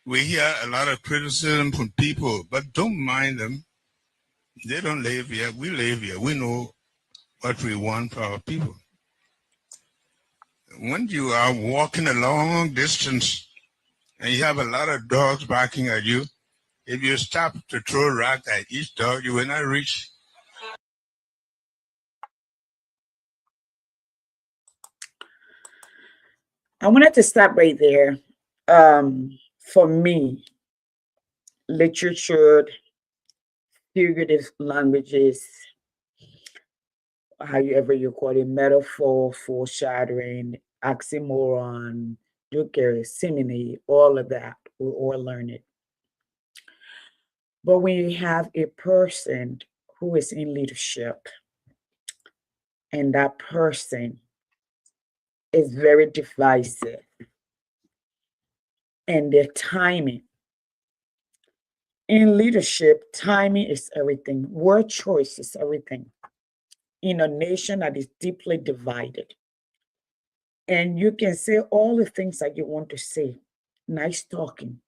We hear a lot of criticism from people, but don't mind them. They don't live here. We live here. We know what we want for our people. When you are walking a long distance and you have a lot of dogs barking at you, if you stop to throw a rock at each dog, you will not reach. I wanted to stop right there. For me, literature, figurative languages, however you call it, metaphor, foreshadowing, oxymoron, duker, simile, all of that, we all learn it. But when you have a person who is in leadership and that person is very divisive and their timing, in leadership, timing is everything. Word choice is everything. In a nation that is deeply divided, and you can say all the things that you want to say, nice talking,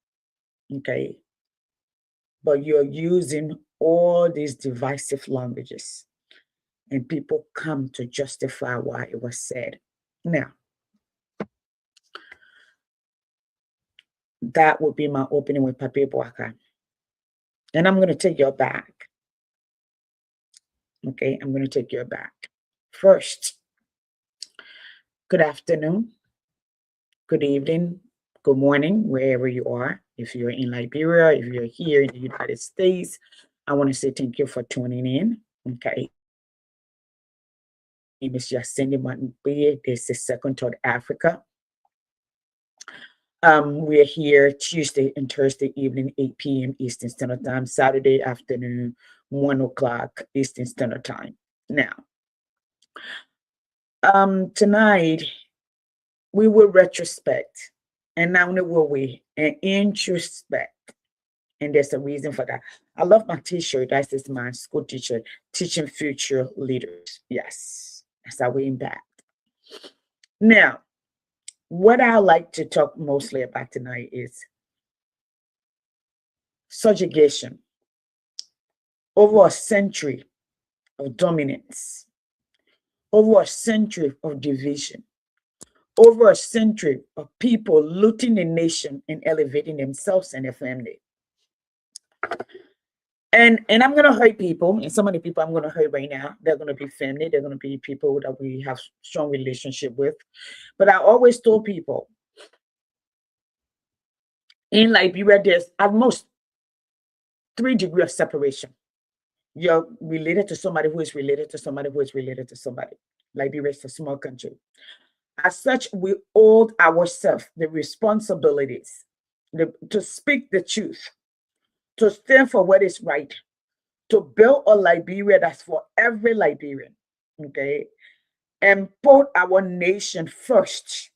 okay, but you're using all these divisive languages, and people come to justify why it was said. Now, that would be my opening with Papi Boaka. And I'm going to take you back. Okay, I'm going to take you back. First, good afternoon, good evening, good morning, wherever you are. If you're in Liberia, if you're here in the United States, I want to say thank you for tuning in. Okay. My name is Jacindy Martin. This is Second Thought Africa. We're here Tuesday and Thursday evening, 8 p.m. Eastern Standard Time, Saturday afternoon, 1 o'clock Eastern Standard Time. Now, tonight we will retrospect, and not only will we, and introspect. And there's a reason for that. I love my t-shirt. That says my school teacher, teaching future leaders. Yes, that's how we impact. Now, what I like to talk mostly about tonight is subjugation. Over a century of dominance, over a century of division, over a century of people looting the nation and elevating themselves and their family. And I'm gonna hurt people, and some of the people I'm gonna hurt right now, they're gonna be family, they're gonna be people that we have strong relationship with. But I always told people in Liberia, there's at most 3 degrees of separation. You're related to somebody who is related to somebody who is related to somebody. Liberia is a small country. As such, we hold ourselves the responsibilities to speak the truth, to stand for what is right, to build a Liberia that's for every Liberian, okay? And put our nation first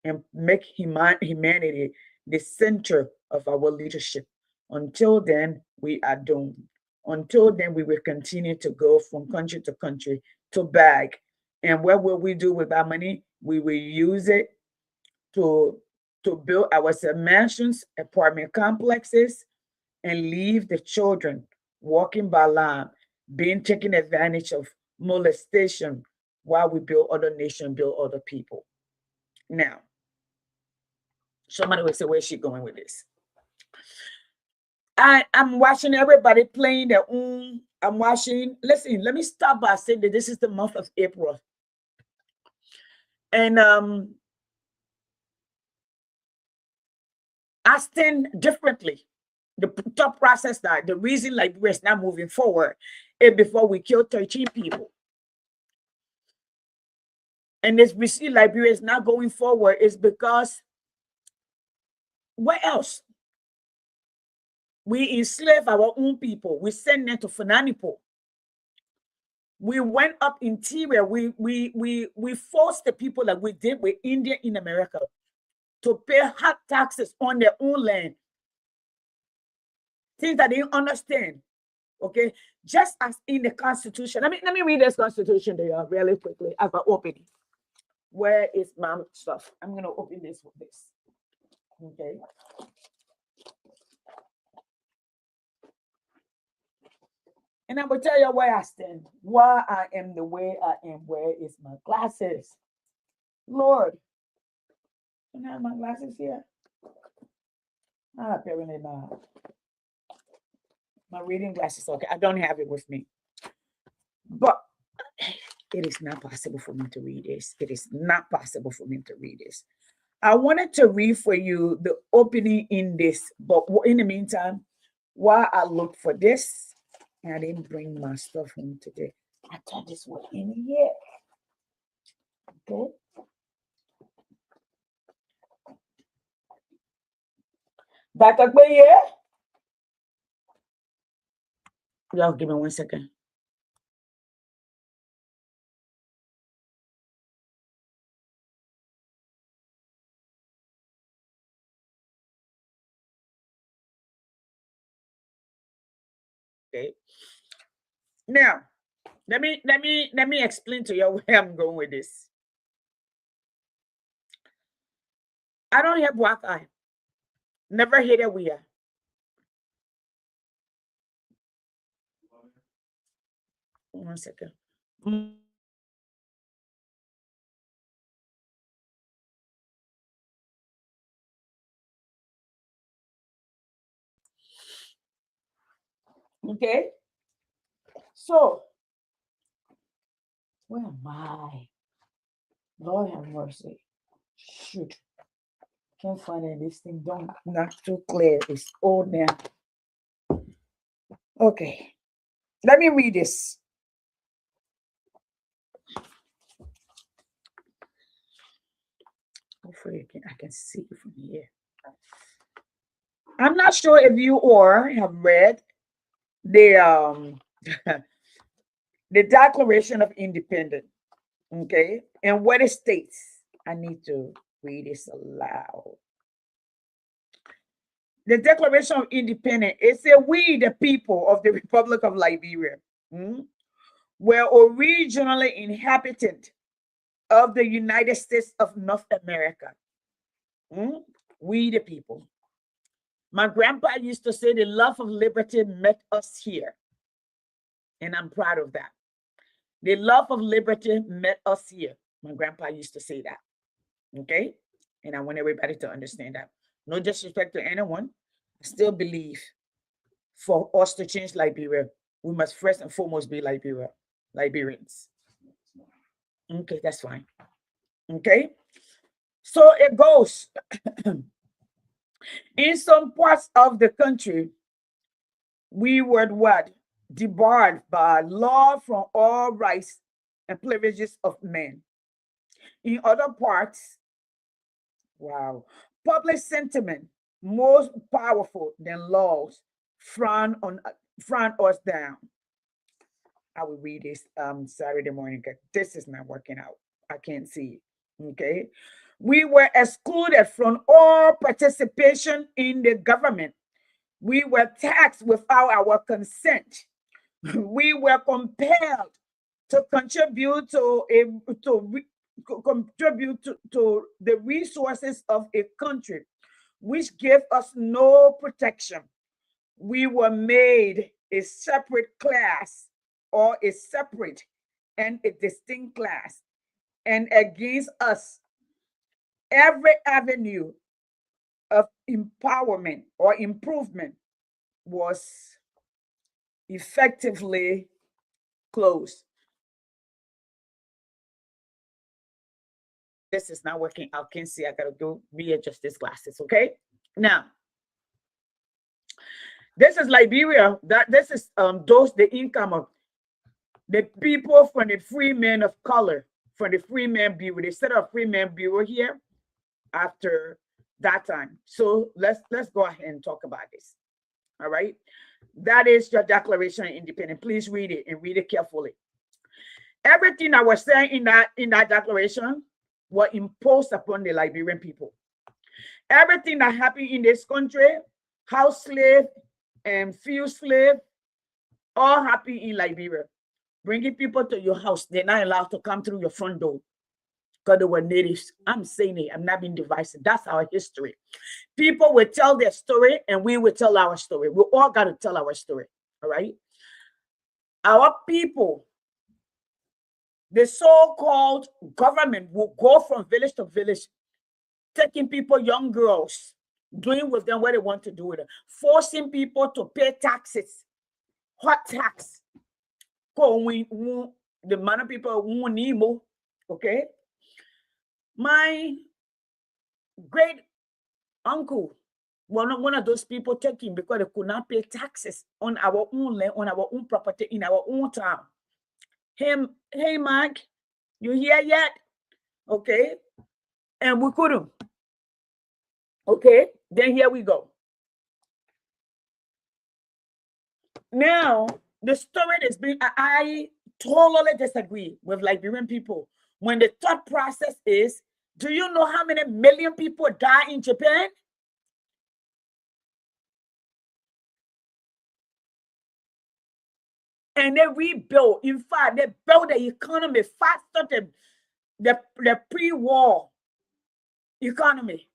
and make humanity the center of our leadership. Until then, we are doomed. Until then, we will continue to go from country to country to beg. And what will we do with our money? We will use it to build our mansions, apartment complexes, and leave the children walking by line, being taken advantage of, molestation, while we build other nations, build other people. Now, somebody will say, where's she going with this? I'm watching everybody playing their own. I'm watching. Listen, let me start by saying that this is the month of April. And I stand differently. The top process that the reason Liberia is not moving forward is before we kill 13 people. And as we see Liberia is not going forward, is because what else? We enslave our own people. We send them to Fananipo. We went up interior. We forced the people like we did with India in America to pay high taxes on their own land. Things that they didn't understand. Okay, just as in the Constitution. Let me read this Constitution to you really quickly as I open it. Where is my stuff? I'm gonna open this with this. Okay. And I will tell you where I stand, why I am the way I am. Where is my glasses? Lord, can I have my glasses here? Apparently not. My reading glasses, okay. I don't have it with me. But it is not possible for me to read this. It is not possible for me to read this. I wanted to read for you the opening in this, but in the meantime, while I look for this, I didn't bring my stuff home today. I thought this was in here. Okay. Back up here. Y'all give me 1 second. Okay. Now, let me explain to you where I'm going with this. I don't have Wi-Fi. Never hit a we are. One second. Okay. So, where am I? Lord have mercy. Shoot. Can't find it. This thing don't not too clear. It's old now. Okay. Let me read this. Hopefully I can see it from here. I'm not sure if you or have read the the Declaration of Independence. Okay. And what it states. I need to read this aloud. The Declaration of Independence, it said, we, the people of the Republic of Liberia, were originally inhabitant of the United States of North America. We, the people. My grandpa used to say the love of liberty met us here. And I'm proud of that. The love of liberty met us here. My grandpa used to say that. Okay? And I want everybody to understand that. No disrespect to anyone. I still believe for us to change Liberia, we must first and foremost be Liberians. Okay, that's fine. Okay? So it goes. In some parts of the country, we were what? Debarred by law from all rights and privileges of men. In other parts, wow, public sentiment more powerful than laws frown us down. I will read this Saturday morning. This is not working out. I can't see it. Okay. We were excluded from all participation in the government. We were taxed without our consent. We were compelled to contribute to the resources of a country which gave us no protection. We were made a separate class or a separate and a distinct class. And against us, every avenue of empowerment or improvement was effectively closed. This is not working. I can't see. I gotta go readjust these glasses. Okay. Now, this is Liberia. This is those the income of the people from the free men of color, from the free man bureau. They set up free man bureau here after that time. So let's go ahead and talk about this. All right. That is your Declaration of Independence. Please read it and read it carefully. Everything I was saying in that declaration was imposed upon the Liberian people. Everything that happened in this country, house slave and field slave, all happened in Liberia. Bringing people to your house, they're not allowed to come through your front door because they were natives. I'm saying it, I'm not being divisive. That's our history. People will tell their story and we will tell our story. We all got to tell our story. All right. our people, the so-called government, will go from village to village, taking people, young girls, doing with them what they want to do with them, forcing people to pay taxes, hot tax. The amount of people who need more, okay? My great uncle, one of those people taking because they could not pay taxes on our own land, on our own property, in our own town. Hey, Mike, you here yet? Okay. And we couldn't. Okay. Then here we go. Now, the story is being, I totally disagree with Liberian people. When the thought process is, do you know how many million people die in Japan? And they rebuilt. In fact, they built the economy faster than the pre-war economy.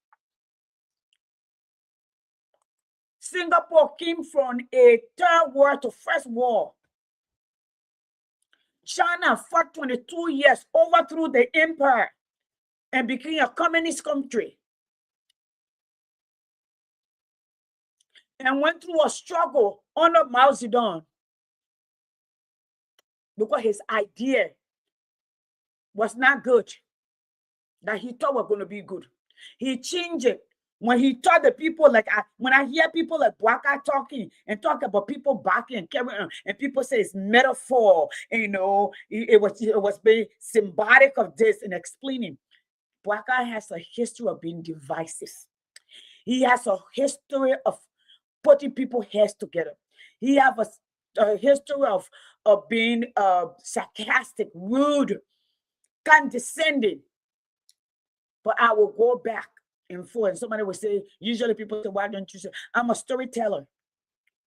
Singapore came from a third war to first war. China fought 22 years, overthrew the empire, and became a communist country. And went through a struggle under Mao Zedong because his idea was not good, that he thought was going to be good. He changed it. When he taught the people, like when I hear people like Bwaka talking and talk about people backing and carrying on, and people say it's metaphor, you know, it was being symbolic of this and explaining. Bwaka has a history of being divisive. He has a history of putting people's heads together. He has a history of being sarcastic, rude, condescending. But I will go back and forth. And somebody will say, usually people say, why don't you say? I'm a storyteller.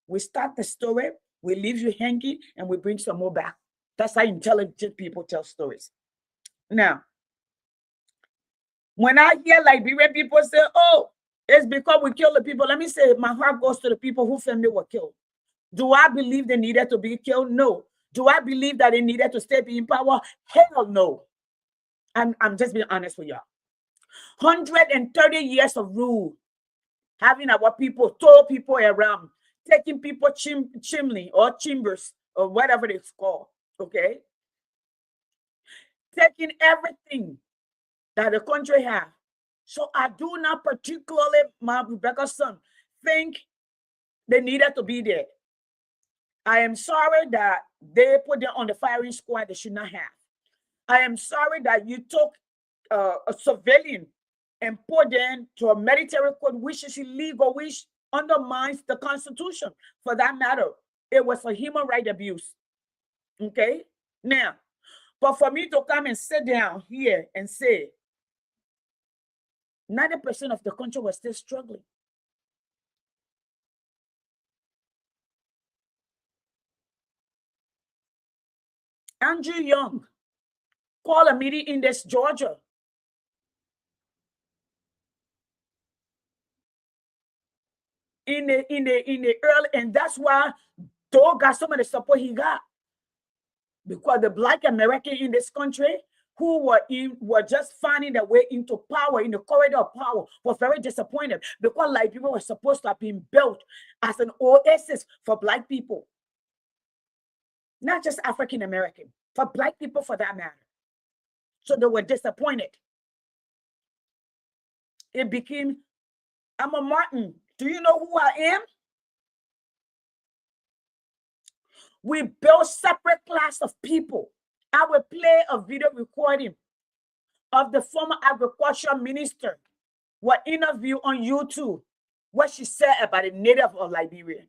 We start the story, we leave you hanging, and we bring some more back. That's how intelligent people tell stories. Now, when I hear Liberian people say, oh, it's because we killed the people, let me say, my heart goes to the people whose family were killed. Do I believe they needed to be killed? No. Do I believe that they needed to stay in power? Hell no. I'm just being honest with y'all. 130 years of rule, having our people throw people around, taking people chimney or chambers or whatever it's called, okay? Taking everything that the country has. So I do not particularly, my Rebecca's son, think they needed to be there. I am sorry that they put them on the firing squad they should not have. I am sorry that you took a civilian and put them to a military code, which is illegal, which undermines the Constitution. For that matter, it was a human right abuse. Okay? Now, but for me to come and sit down here and say 90% of the country was still struggling. Andrew Young called a meeting in this Georgia. In the early, and that's why Doe got some of the support he got. Because the Black Americans in this country who were just finding their way into power, in the corridor of power, were very disappointed because Liberia was supposed to have been built as an oasis for Black people. Not just African American, for Black people for that matter. So they were disappointed. It became, I'm a Martin. Do you know who I am? We built separate class of people. I will play a video recording of the former agriculture minister, what interview on YouTube, what she said about the native of Liberia.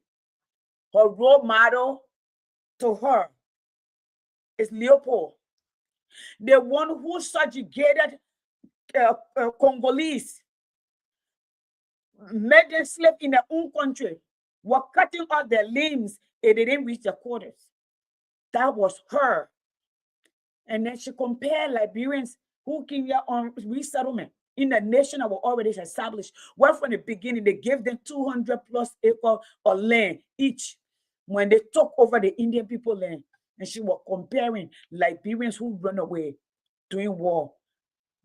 Her role model to her is Leopold, the one who subjugated Congolese, made them slave in their own country, were cutting off their limbs and they didn't reach their quarters. That was her. And then she compared Liberians who came here on resettlement in the nation that were already established. Well, from the beginning, they gave them 200 plus acres of land each when they took over the Indian people land. And she was comparing Liberians who run away during war.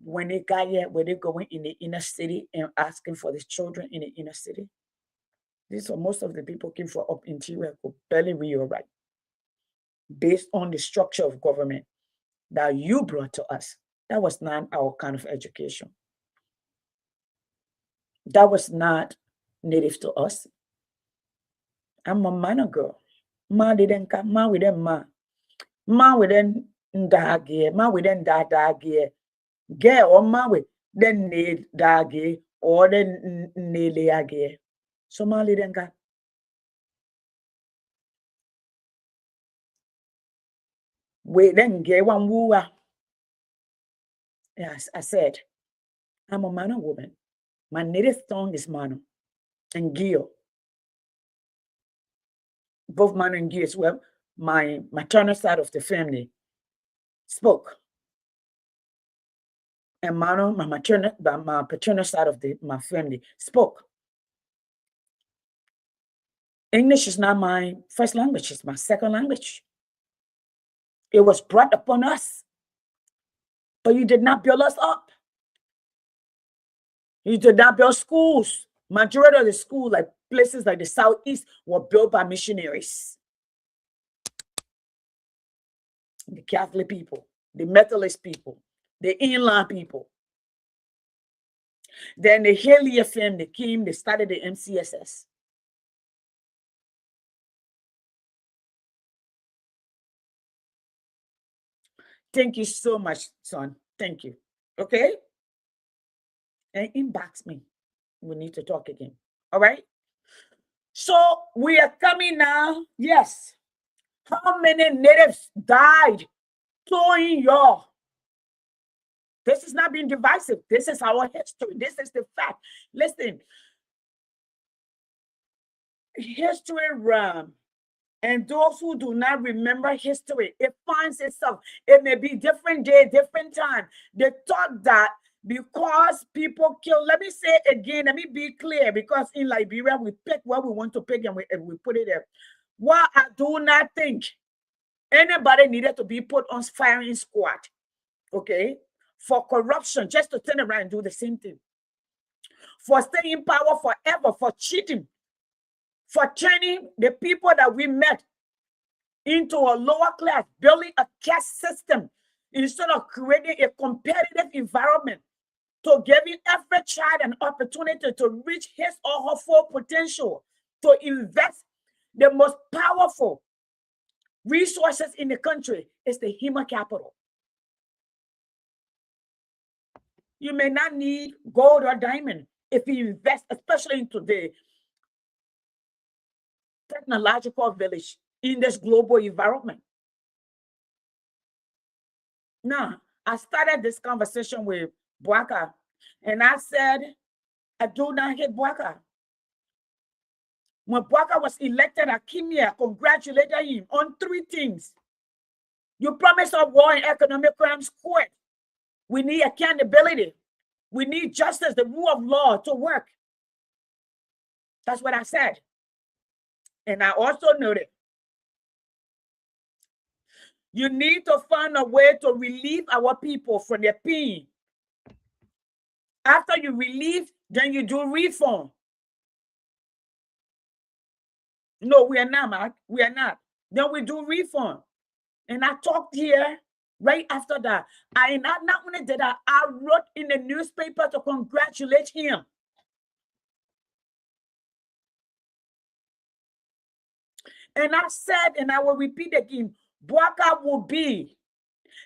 When they got here, were they going in the inner city and asking for the children in the inner city? These are most of the people came from up interior could barely read or write, based on the structure of government that you brought to us. That was not our kind of education. That was not native to us. I'm a minor girl. Ma didn't come, ma with them ma. Ma with them dage, ma with them dage. Get or ma with then need dage or then neleage. So ma didn't come. We then get one wooer. Yes, I said, I'm a Mano woman. My native tongue is Mano and Gio. Both Mano and Gio as well. My maternal side of the family spoke. And Mano, my paternal side of my family spoke. English is not my first language, it's my second language. It was brought upon us, but you did not build us up. You did not build schools. Majority of the schools, like places like the Southeast, were built by missionaries. The Catholic people, the Methodist people, the inland people. Then the Haley family came, they started the MCSS. Thank you so much, son. Thank you. Okay? And inbox me. We need to talk again. All right? So we are coming now. Yes. How many natives died towing y'all? This is not being divisive. This is our history. This is the fact. Listen, history and those who do not remember history, it finds itself. It may be different day, different time. They thought that because people kill, let me say again, let me be clear, because in Liberia, we pick what we want to pick and we put it there. Well, I do not think anybody needed to be put on firing squad, okay, for corruption, just to turn around and do the same thing. For staying in power forever, for cheating, for turning the people that we met into a lower class, building a caste system instead of creating a competitive environment to giving every child an opportunity to reach his or her full potential, to invest the most powerful resources in the country is the human capital. You may not need gold or diamond if you invest, especially in today, technological village in this global environment. Now, I started this conversation with Bwaka, and I said, I do not hate Bwaka. When Bwaka was elected, I came here, congratulated him on 3 things. You promised a war and economic crimes court. We need accountability. We need justice, the rule of law to work. That's what I said. And I also noted, you need to find a way to relieve our people from their pain. After you relieve, then you do reform. No, we are not, Mark. We are not. Then we do reform. And I talked here right after that. I not only did I wrote in the newspaper to congratulate him. And I said, and I will repeat again, Bwaka will be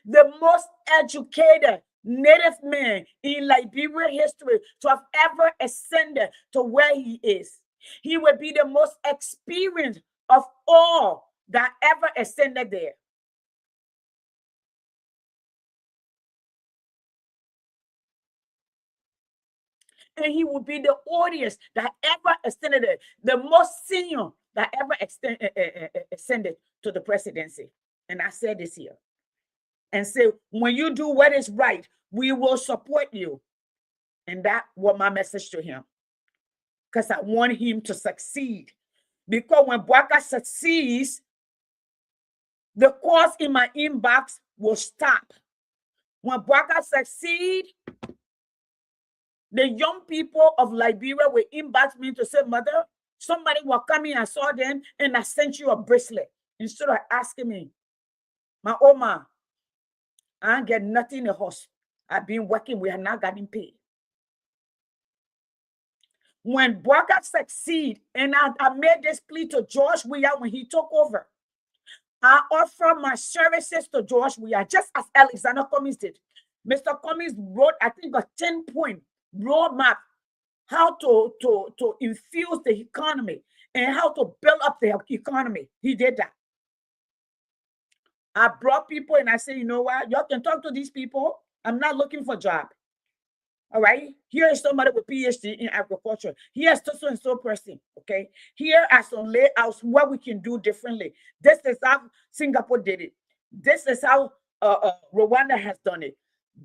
the most educated native man in Liberian history to have ever ascended to where he is. He will be the most experienced of all that ever ascended there. And he will be the audience that ever ascended there, the most senior that ever ascended to the presidency. And I said this here. And say, when you do what is right, we will support you. And that was my message to him. Because I want him to succeed. Because when Bwaka succeeds, the calls in my inbox will stop. When Boaka succeed, the young people of Liberia will inbox me to say, Mother, somebody was coming, I saw them, and I sent you a bracelet. Instead of asking me, my Oma, I ain't get nothing in the house. I've been working, we have not gotten paid. When Boaka succeed, and I made this plea to George Weah when he took over, I offer my services to George Weah, just as Alexander Cummings did. Mr. Cummings wrote, I think, a 10-point roadmap how to infuse the economy and how to build up the economy. He did that. I brought people and I said, you know what? Y'all can talk to these people. I'm not looking for a job. All right. Here is somebody with PhD in agriculture. Here's so and so person. Okay. Here are some layouts what we can do differently. This is how Singapore did it. This is how Rwanda has done it.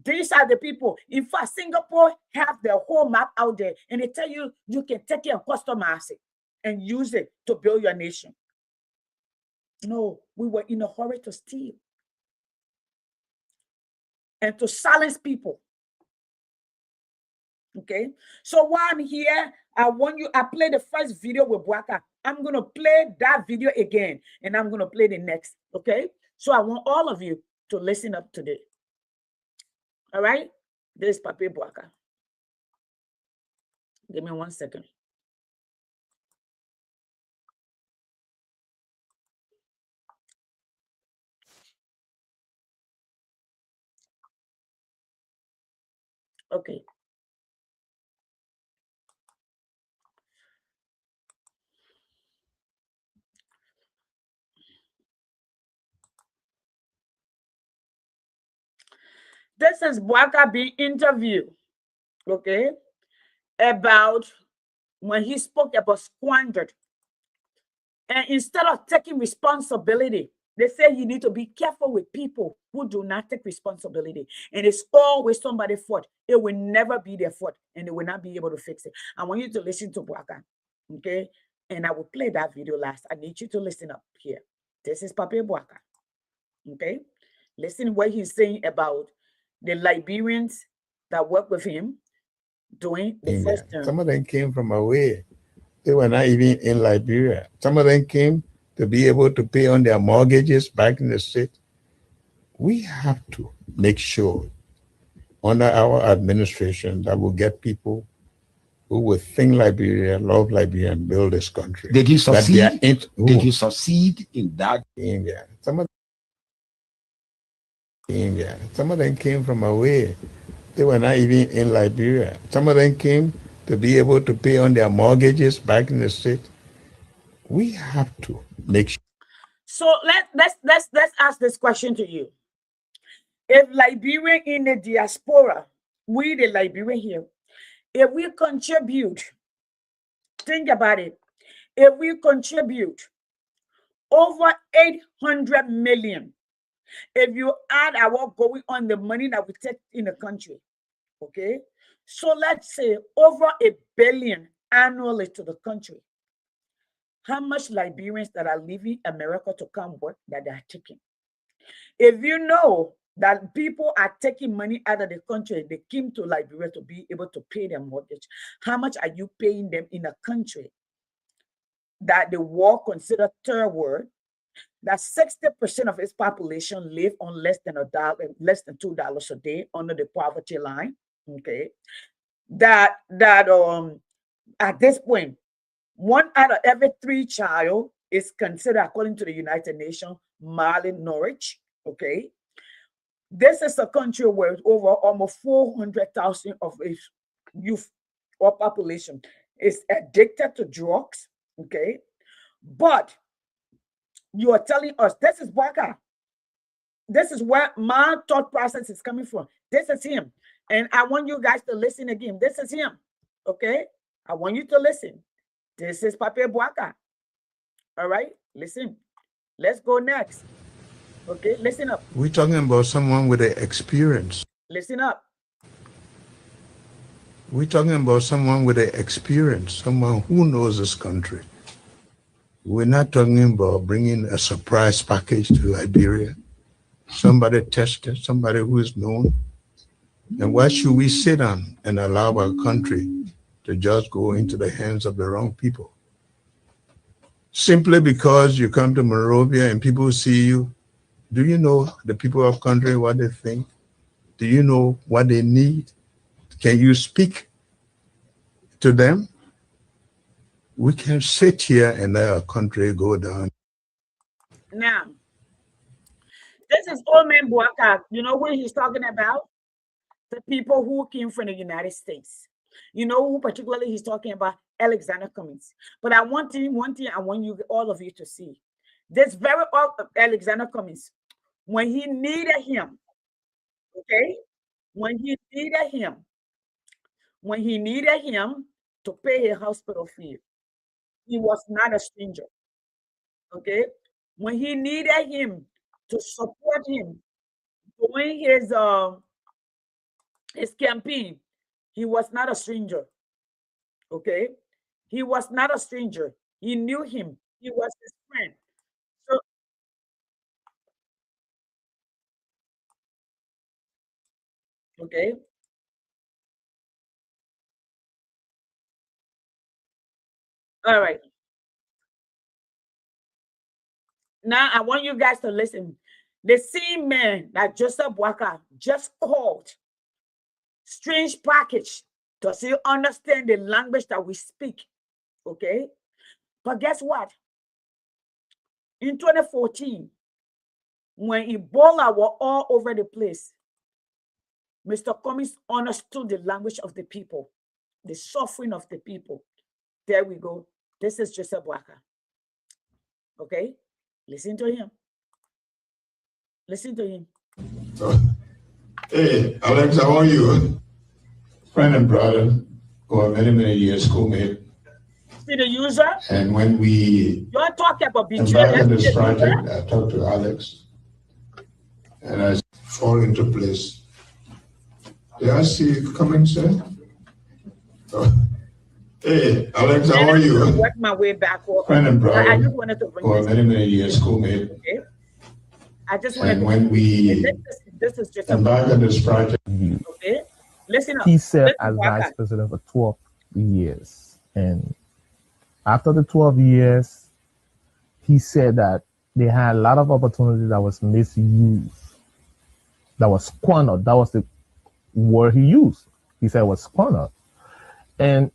These are the people. In fact, Singapore have their whole map out there, and they tell you you can take it and customize it and use it to build your nation. No, we were in a hurry to steal and to silence people. Okay, so while I'm here, I play the first video with Boaka. I'm going to play that video again, and I'm going to play the next. Okay, so I want all of you to listen up today. All right, this is Pape Boaka. Give me 1 second. Okay. This is Boaka being interviewed, okay, about when he spoke about squandered. And instead of taking responsibility, they say you need to be careful with people who do not take responsibility. And it's always somebody's fault. It will never be their fault, and they will not be able to fix it. I want you to listen to Boaka, okay? And I will play that video last. I need you to listen up here. This is Pape Boaka, okay? Listen what he's saying about the Liberians that work with him doing the first term. Some of them came from away. They were not even in Liberia. Some of them came to be able to pay on their mortgages back in the state. We have to make sure under our administration that we'll get people who will think Liberia, love Liberia, and build this country. Did you succeed? Did you succeed in that? Yeah. Some of them came from away. They were not even in Liberia. Some of them came to be able to pay on their mortgages back in the state. We have to make sure. So let's ask this question to you. If Liberian in the diaspora, we the Liberian here, if we contribute, think about it, if we contribute over 800 million, if you add our going on the money that we take in the country, okay? So let's say over $1 billion annually to the country. How much Liberians that are leaving America to come work that they are taking? If you know that people are taking money out of the country, they came to Liberia to be able to pay their mortgage, how much are you paying them in a country that the war considered third world, that 60% of its population live on less than $2 a day under the poverty line? Okay, that at this point, 1 out of every 3 child is considered, according to the United Nations, malnourished. Okay, this is a country where over almost 400,000 of its youth or population is addicted to drugs. Okay, but you are telling us, this is Boaka. This is where my thought process is coming from. This is him. And I want you guys to listen again. This is him. Okay? I want you to listen. This is Pape Boaka. All right? Listen. Let's go next. Okay? Listen up. We're talking about someone with the experience. Listen up. We're talking about someone with the experience, someone who knows this country. We're not talking about bringing a surprise package to Liberia. Somebody tested, somebody who is known. And why should we sit down and allow our country to just go into the hands of the wrong people? Simply because you come to Monrovia and people see you, do you know the people of country what they think? Do you know what they need? Can you speak to them? We can sit here and let our country go down. Now, this is old man Boaka. You know what he's talking about? The people who came from the United States. You know who particularly he's talking about? Alexander Cummings. But I want one thing I want you all of you to see. This very Alexander Cummings, when he needed him, okay? When he needed him to pay his hospital fee, he was not a stranger. Okay? When he needed him to support him during his campaign, he was not a stranger. Okay? He was not a stranger. He knew him. He was his friend. So, okay. All right. Now I want you guys to listen. The same man that Joseph Walker just called strange package, does he understand the language that we speak? Okay. But guess what? In 2014, when Ebola were all over the place, Mr. Cummings understood the language of the people, the suffering of the people. There we go. This is Joseph Walker. Okay? Listen to him. Listen to him. Hey, Alex, how are you? Friend and brother for many, many years, schoolmate. See the user? And when we You're talking about embarked on betrayal. this project, I talked to Alex and I fall into place. Did I see you coming, sir? Oh. Hey, Alex, how are you? Work my way back. Friend and brother I just wanted to bring for this many, many years, schoolmate. Okay? I just wanted And to when we this is just embarked on this project, okay. Listen up. He served Listen as back vice up. president for 12 years. And after the 12 years, he said that they had a lot of opportunities that was misused, that was squandered. That was the word he used. He said it was squandered. And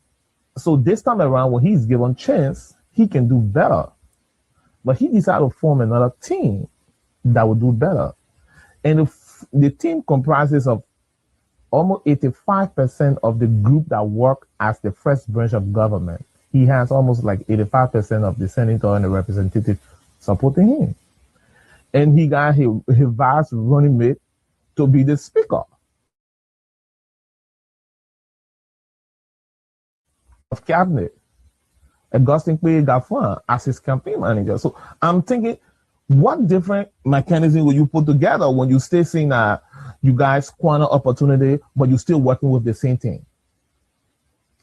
so this time around, when he's given chance, he can do better. But he decided to form another team that would do better. And if the team comprises of almost 85% of the group that work as the first branch of government. He has almost like 85% of the senator and the representative supporting him. And he got his vice running mate to be the speaker of cabinet. Augustine Gafan as his campaign manager. So I'm thinking, what different mechanism will you put together when you still seeing that you guys squander opportunity, but you're still working with the same thing?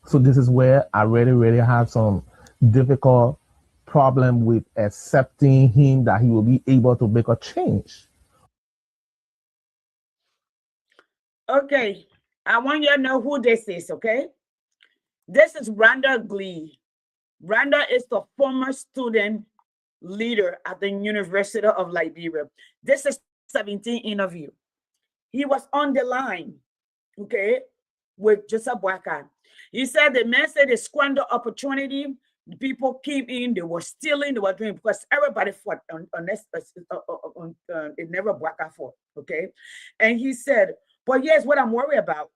So this is where I really have some difficult problem with accepting him that he will be able to make a change. Okay. I want you to know who this is, okay? This is Randa Glee. Randa is the former student leader at the University of Liberia. This is 17 interview. He was on the line, okay, with Joseph Boakai. He said the man said they squandered opportunity. The people came in, they were stealing, they were doing, because everybody fought on this, it never Boakai fought, okay? And he said, but here's what I'm worried about.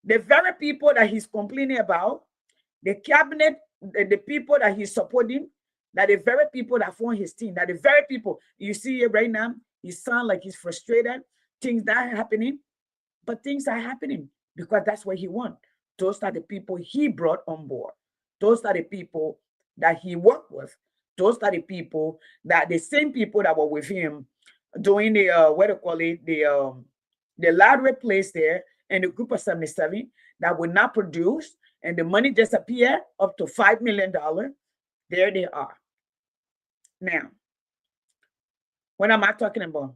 The very people that he's complaining about, the cabinet, the people that he's supporting, that the very people that form his team, that the very people, you see it right now, he sounds like he's frustrated, things that are happening, but things are happening because that's what he wants. Those are the people he brought on board. Those are the people that he worked with. Those are the people that the same people that were with him doing the what do you call it, the lottery place there, and the group of 77 that would not produce, and the money disappeared up to $5 million. There they are. Now, what am I talking about?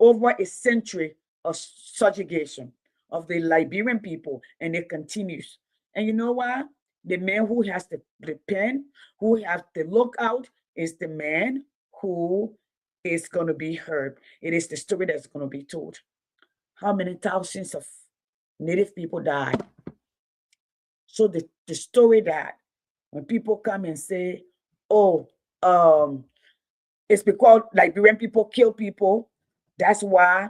Over a century of subjugation of the Liberian people, and it continues. And you know why? The man who has the pen, who has the lookout, is the man who is going to be heard. It is the story that's going to be told. How many thousands of native people died? So the story that when people come and say, oh, it's because Liberian people kill people, that's why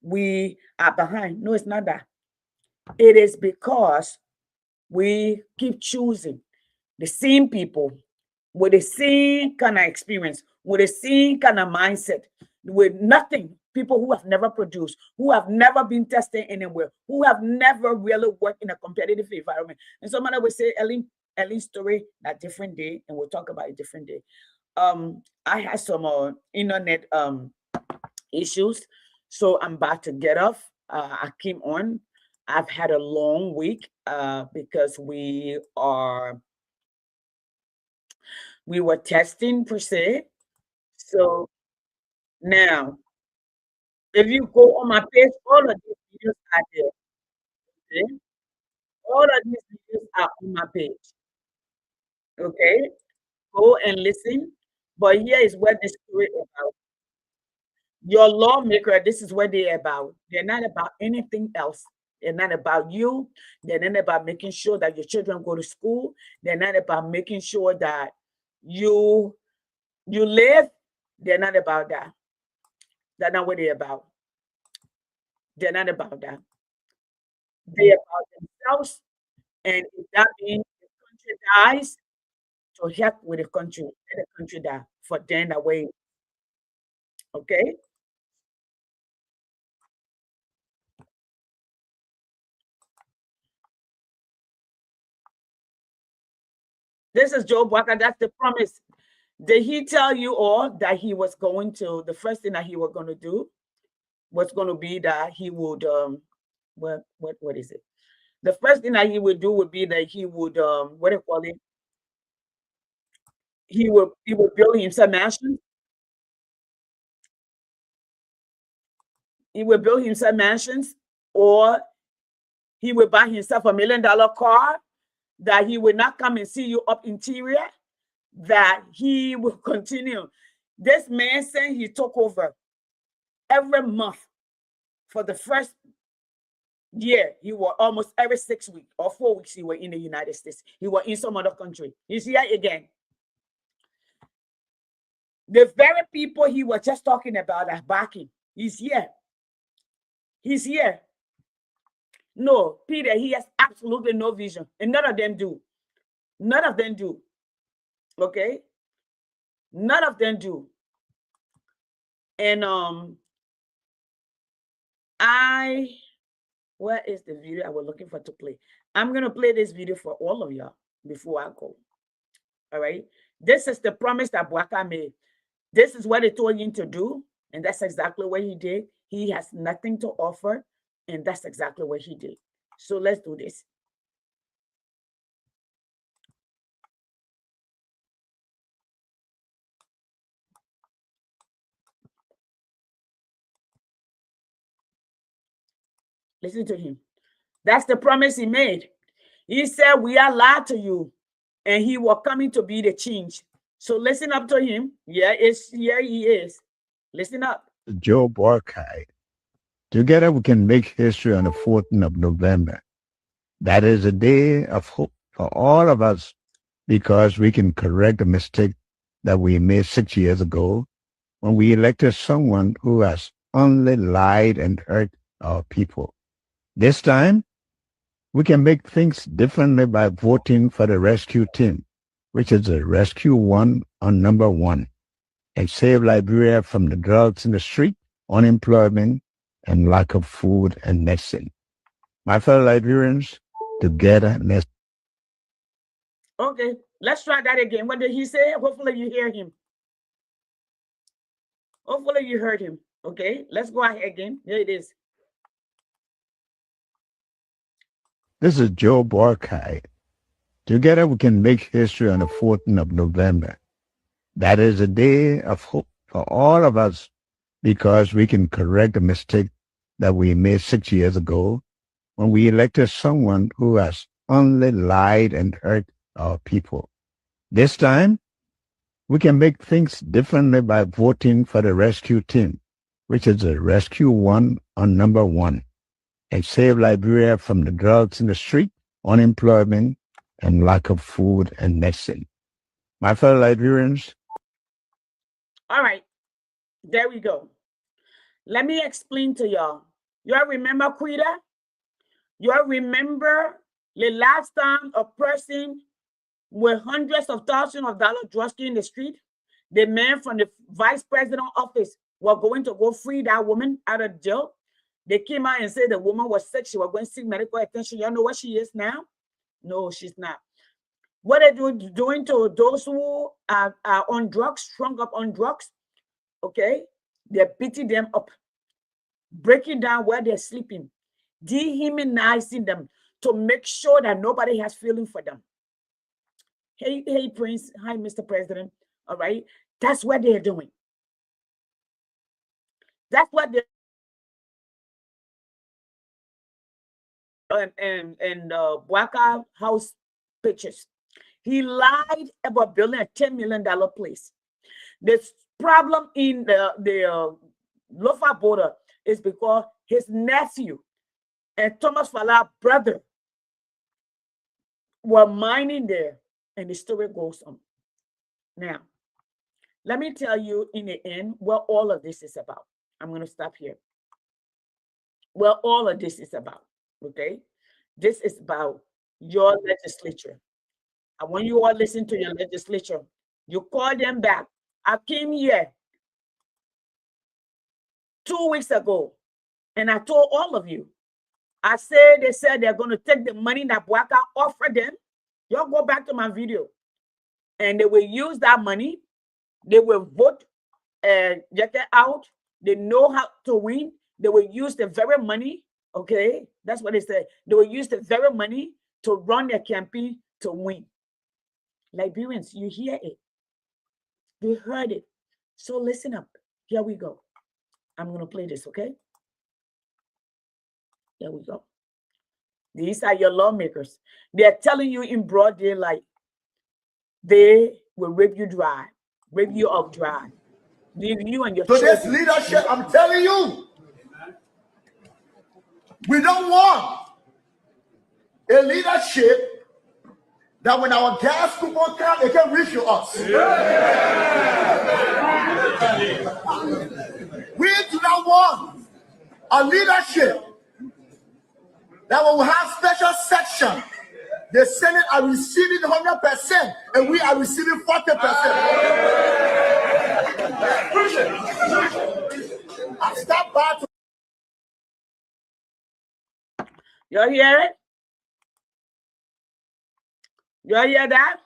we are behind. No, it's not that. It is because we keep choosing the same people with the same kind of experience, with the same kind of mindset, with nothing. People who have never produced, who have never been tested anywhere, who have never really worked in a competitive environment. And somebody will say, Ellen's story, a different day, and we'll talk about a different day. I had some internet issues, so I'm about to get off. I came on. I've had a long week because we were testing per se. So now, if you go on my page, all of these videos are there. Okay? All of these videos are on my page. Okay, go and listen. But here is where the story is about. Your lawmaker, this is what they're about. They're not about anything else. They're not about you. They're not about making sure that your children go to school. They're not about making sure that you live. They're not about that. That's not what they're about. They're not about that. They're about themselves. And if that means the country dies, to help with the country, let the country die for them away. Okay? This is Joe Walker. That's the promise. Did he tell you all that he was going to, the first thing that he was going to do was going to be that he would, what is it? The first thing that he would do would be that he would, what do you call it? He would build himself mansions. He would build himself mansions, or he would buy himself $1 million car, that he would not come and see you up interior, that he will continue. This man saying he took over every month for the first year. He was almost every 6 weeks or 4 weeks he was in the United States. He was in some other country. He's here again. The very people he was just talking about are backing. He's here. He's here. No, Peter, he has absolutely no vision. And none of them do. None of them do. Okay? None of them do. And where is the video I was looking for to play? I'm going to play this video for all of y'all before I go. All right? This is the promise that Bwaka made. This is what they told him to do, and that's exactly what he did. He has nothing to offer, and that's exactly what he did. So let's do this. Listen to him. That's the promise he made. He said, we are lied to you, and he was coming to be the change. So listen up to him. Yeah, he is. Listen up. Joe Borkai. Together we can make history on the 14th of November. That is a day of hope for all of us, because we can correct the mistake that we made 6 years ago when we elected someone who has only lied and hurt our people. This time, we can make things differently by voting for the rescue team, which is the Rescue One on number 1, and save Liberia from the drugs in the street, unemployment, and lack of food and medicine. My fellow Liberians, together, let's. Okay, let's try that again. What did he say? Hopefully you hear him. Hopefully you heard him. Okay, let's go ahead again. Here it is. This is Joe Borkai. Together we can make history on the 14th of November. That is a day of hope for all of us because we can correct the mistake that we made 6 years ago when we elected someone who has only lied and hurt our people. This time, we can make things differently by voting for the rescue team, which is the rescue one on number one, and save Liberia from the drugs in the street, unemployment, and lack of food and medicine. My fellow Liberians. All right, there we go. Let me explain to y'all. Y'all remember Quita? Y'all remember the last time a person with hundreds of thousands of dollars dressed in the street, the man from the vice president office were going to go free that woman out of jail? They came out and said the woman was sick. She was going to seek medical attention. Y'all know what she is now? No, she's not. What they doing to those who are on drugs, strung up on drugs, okay? They're beating them up, breaking down where they're sleeping, dehumanizing them to make sure that nobody has feeling for them. Hey, Prince. Hi, Mr. President. All right. That's what they're doing. That's what they're and Waka House pictures. He lied about building a $10 million place. This problem in the Lofa border is because his nephew and Thomas Fala's brother were mining there, and the story goes on. Now, let me tell you in the end what all of this is about. I'm going to stop here. Well, all of this is about, okay? This is about your legislature. I want you all listen to your legislature. You call them back. I came here 2 weeks ago, and I told all of you, they said they're going to take the money that Bwaka offered them. Y'all go back to my video. And they will use that money. They will vote get out. They know how to win. They will use the very money. Okay, that's what they said. They will use the very money to run their campaign to win. Liberians, you hear it. You heard it. So listen up. Here we go. I'm going to play this, okay? Here we go. These are your lawmakers. They're telling you in broad daylight, they will rape you dry, rape you up dry. Leave you and your Today's leadership, I'm telling you, we don't want a leadership that when our gas coupon come, they can reach to us. We do not want a leadership that will have special section. The Senate are receiving 100% and we are receiving 40%. I stopped by to. You hear it? You hear that?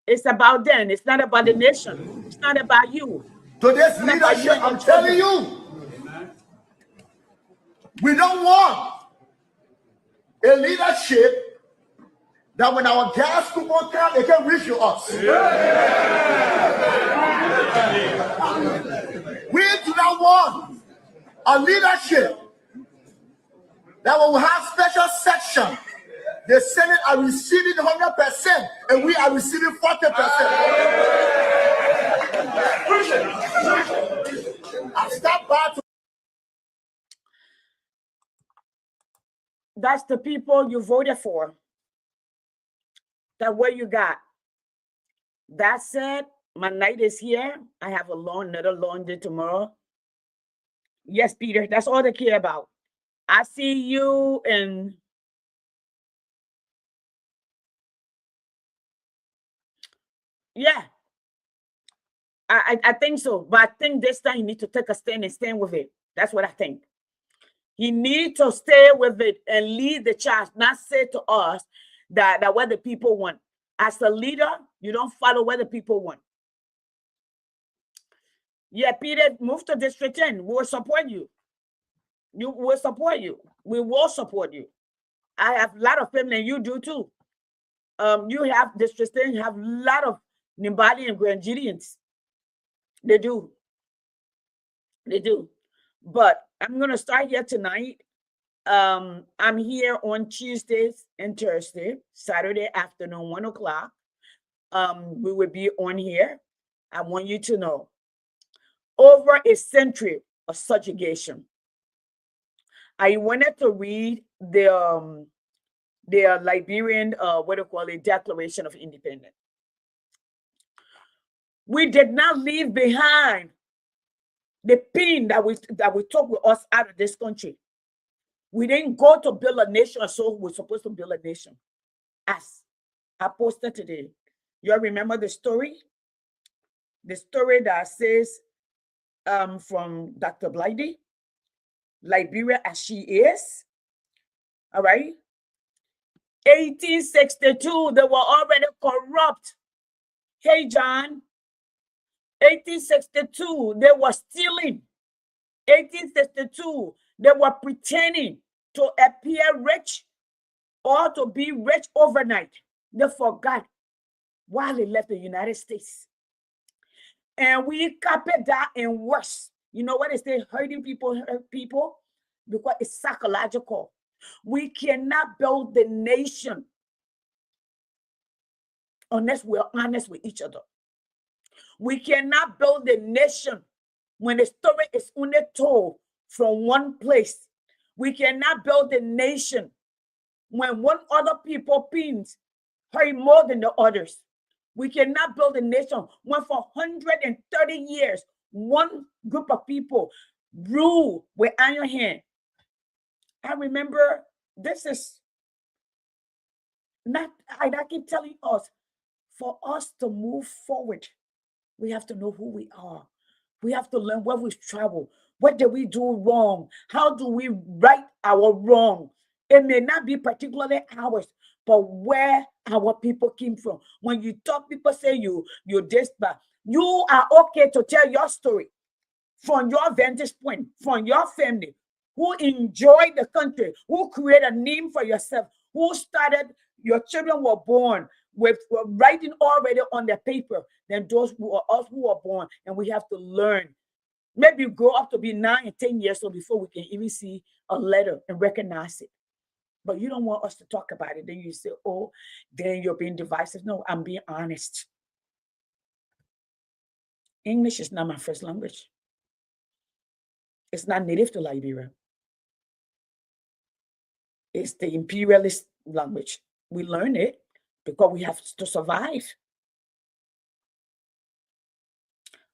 It's about them. It's not about the nation. It's not about you. Today's leadership, I'm telling you, we don't want a leadership that when our gas coupon come, they can reach to us. We do not want a leadership that will have special section. The Senate are receiving 100% and we are receiving 40%. I stopped by to. That's the people you voted for. That's what you got. That said, my night is here. I have another long day tomorrow. Yes, Peter, that's all they care about. I see you in. Yeah, I think so. But I think this time you need to take a stand and stand with it. That's what I think. He needs to stay with it and lead the charge, not say to us that what the people want. As a leader, you don't follow what the people want. Yeah, Peter, move to District 10. We will support you. We will support you. We will support you. I have a lot of family, and you do too. You have District 10, you have a lot of Nimbali and Grandidians. They do. They do. But I'm going to start here tonight. I'm here on Tuesdays and Thursday, Saturday afternoon, 1 o'clock. We will be on here. I want you to know, over a century of subjugation. I wanted to read the Liberian, what do you call it, Declaration of Independence. We did not leave behind the pain that we took with us out of this country. We didn't go to build a nation, so we're supposed to build a nation. As I posted today, you all remember the story? The story that says from Dr. Blighty, Liberia as she is. All right. 1862, they were already corrupt. Hey, John. 1862, they were stealing. 1862, they were pretending to appear rich or to be rich overnight. They forgot while they left the United States. And we copied that and worse. You know what is they hurting people hurt people? Because it's psychological. We cannot build the nation unless we're honest with each other. We cannot build the nation when the story is only told from one place. We cannot build the nation when one other people pins hurt more than the others. We cannot build a nation when for 130 years, one group of people rule with iron hand. I remember this is not, I keep telling us, for us to move forward, we have to know who we are. We have to learn where we've traveled. What did we do wrong? How do we right our wrong? It may not be particularly ours, but where our people came from. When you talk, people say you're this bad. You are okay to tell your story from your vantage point, from your family, who enjoyed the country, who created a name for yourself, who started, your children were born with writing already on their paper than those who are us who are born, and we have to learn. Maybe grow up to be 9 and 10 years old before we can even see a letter and recognize it. But you don't want us to talk about it. Then you say, oh, then you're being divisive. No, I'm being honest. English is not my first language. It's not native to Liberia. It's the imperialist language. We learn it because we have to survive.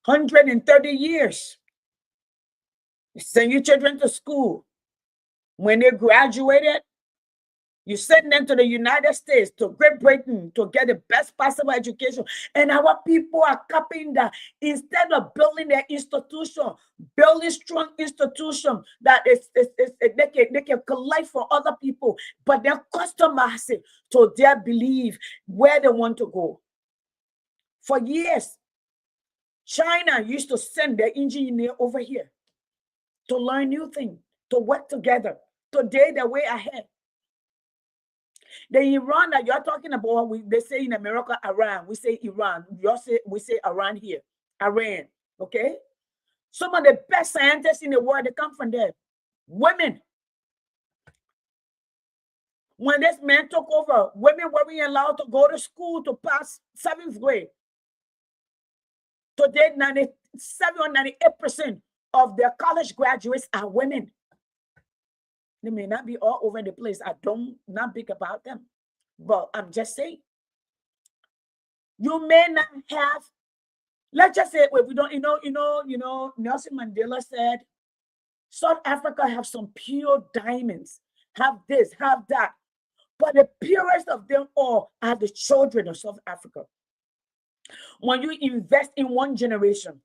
130 years. You send your children to school. When they graduated, you send them to the United States, to Great Britain, to get the best possible education. And our people are copying that. Instead of building their institution, building strong institution that they can collect for other people, but they're customizing to their belief where they want to go. For years, China used to send their engineer over here to learn new things, to work together. Today, they're way ahead. The Iran that you're talking about, they say in America, Iran. We say Iran. We say Iran here. Iran. Okay? Some of the best scientists in the world, they come from there. Women. When this man took over, women weren't allowed to go to school to pass 7th grade. Today, 97 or 98% of their college graduates are women. They may not be all over the place. I don't not big about them, but I'm just saying. You may not have. Let's just say we don't. Nelson Mandela said, South Africa have some pure diamonds. Have this, have that, but the purest of them all are the children of South Africa. When you invest in one generation,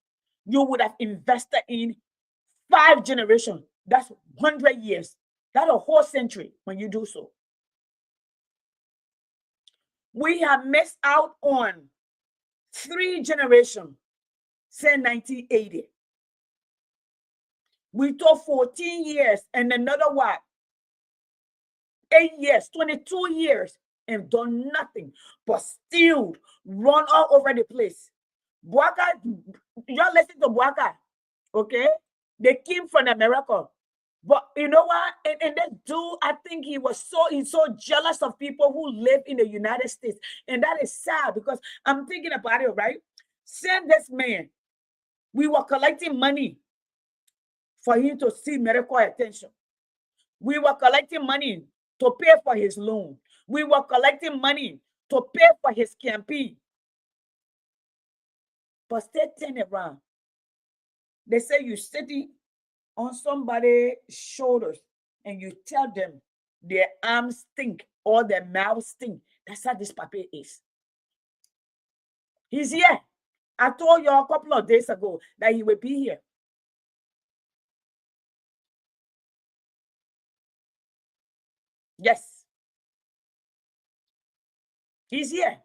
you would have invested in 5 generations. That's 100 years. That's a whole century when you do so. We have missed out on 3 generations since 1980. We took 14 years and another what? 8 years, 22 years and done nothing, but still run all over the place. Boaka, y'all listen to Boaka, okay? They came from America. But you know what? And that dude, I think he's so jealous of people who live in the United States. And that is sad because I'm thinking about it, right? Send this man. We were collecting money for him to see medical attention. We were collecting money to pay for his loan. We were collecting money to pay for his campaign. But still turn around. They say you sitting on somebody's shoulders and you tell them their arms stink or their mouth stink. That's how this papa is. He's here. I told you a couple of days ago that he will be here. Yes. He's here.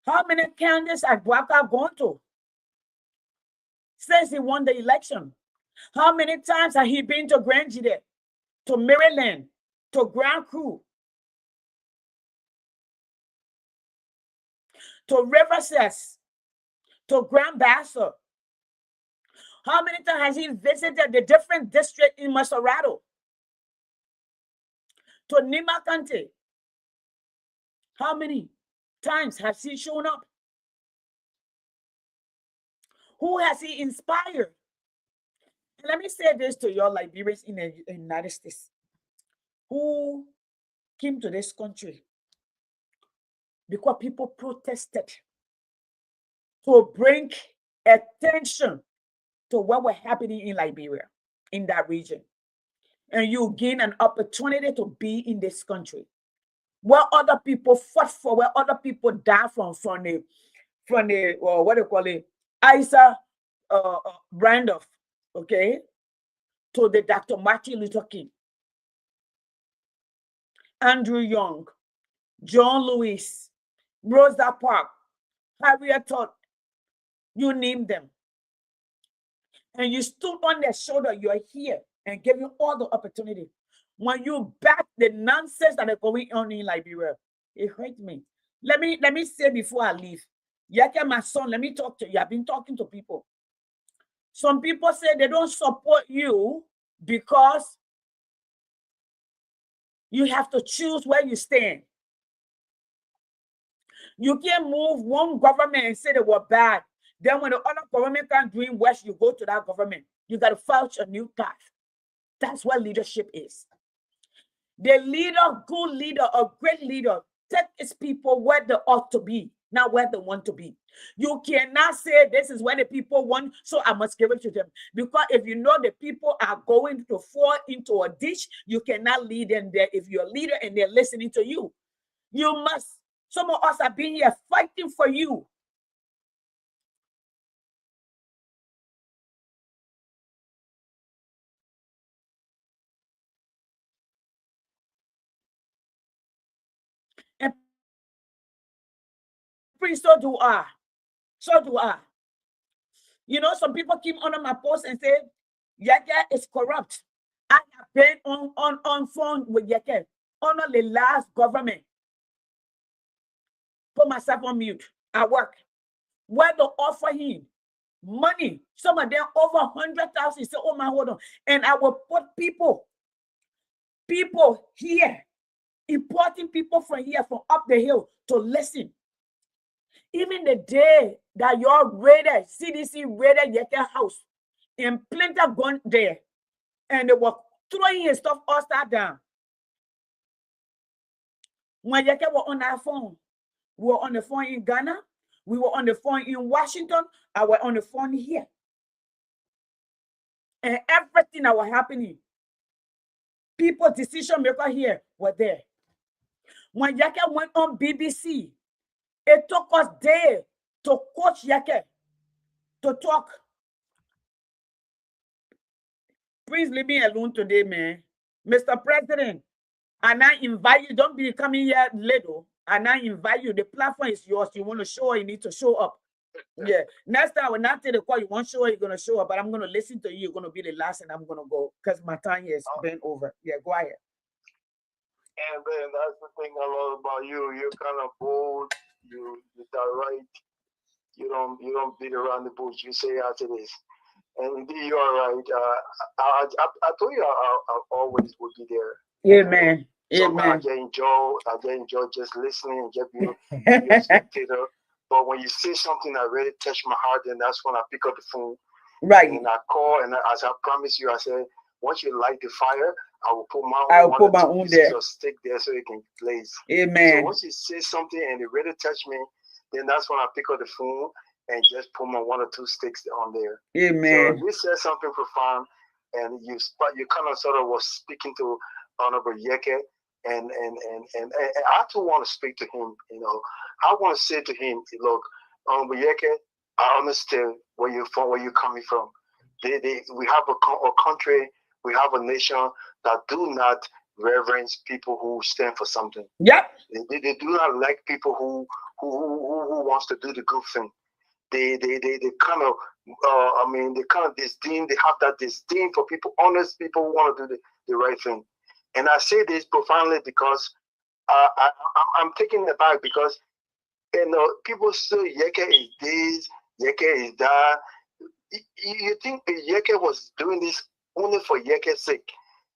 How many candidates has Boaka gone to since he won the election? How many times has he been to Grand Jide, to Maryland, to Grand Crew, to Riverside, to Grand Bassa? How many times has he visited the different districts in Maserado? To Nima Kante? How many times has he shown up? Who has he inspired? And let me say this to your Liberians in the United States who came to this country because people protested to bring attention to what was happening in Liberia, in that region. And you gain an opportunity to be in this country where other people fought for, where other people died from the what do you call it, Isa Randolph, okay, to the Dr. Martin Luther King, Andrew Young, John Lewis, Rosa Parks, Harriet Tubman, you name them. And you stood on their shoulder, you're here and gave you all the opportunity. When you back the nonsense that are going on in Liberia, it hurt me. Let me say before I leave, Yake, my son, let me talk to you. I've been talking to people. Some people say they don't support you because you have to choose where you stand. You can't move one government and say they were bad. Then when the other government can't do worse, you go to that government. You got to forge a new path. That's what leadership is. The leader, good leader, a great leader, take his people where they ought to be, not where they want to be. You cannot say this is where the people want, so I must give it to them. Because if you know the people are going to fall into a ditch, you cannot lead them there. If you're a leader and they're listening to you, you must. Some of us have been here fighting for you. And so do I. So do I. You know, some people keep under my post and say, Yeke is corrupt. I have been on phone with Yeke under the last government. Put myself on mute at work. Where they offer him money. Some of them over 100,000. Say, oh my, hold on. And I will put people here, importing people from here, from up the hill to listen. Even the day that your raided, CDC raided Yeke house and planted gun there, and they were throwing his stuff upside down. When Yeke were on our phone, we were on the phone in Ghana, we were on the phone in Washington, I was on the phone here. And everything that was happening, people, decision maker here were there. When Yeke went on BBC, it took us days to coach Yeke to talk. Please leave me alone today, man. Mr. President, and I invite you, don't be coming here little, and I invite you. The platform is yours. You want to show up, you need to show up. Yeah. Next time I will not take the call. You want to show up, you're going to show up, but I'm going to listen to you. You're going to be the last, and I'm going to go because my time has been over. Yeah, go ahead. And then that's the thing I love about you. You're kind of bold. You're direct. You don't beat around the bush. You say as it is. And indeed, you are right. I told you I always would be there. Amen. Sometimes Amen. I just enjoy just listening and just be a spectator. But when you say something that really touched my heart, then that's when I pick up the phone Right. and I call. And as I promised you, I said, once you light the fire, I will put my I own will put my one or two own pieces there. of stick there so it can blaze. So Amen. once you say something and it really touched me, then that's when I pick up the phone and just put my one or two sticks on there. So Amen. you said something profound, and you kind of sort of was speaking to Honorable Yeke, and I too want to speak to him. I want to say to him, look, Honorable Yeke, I understand where you're coming from. We have a country, we have a nation that do not reverence people who stand for something. Yep. They do not like people who wants to do the good thing. They kind of they kind of disdain. They have that disdain for people, honest people who want to do the right thing. And I say this profoundly because I'm taking it back because people say Yeke is this, Yeke is that. You think Yeke was doing this only for Yeke's sake?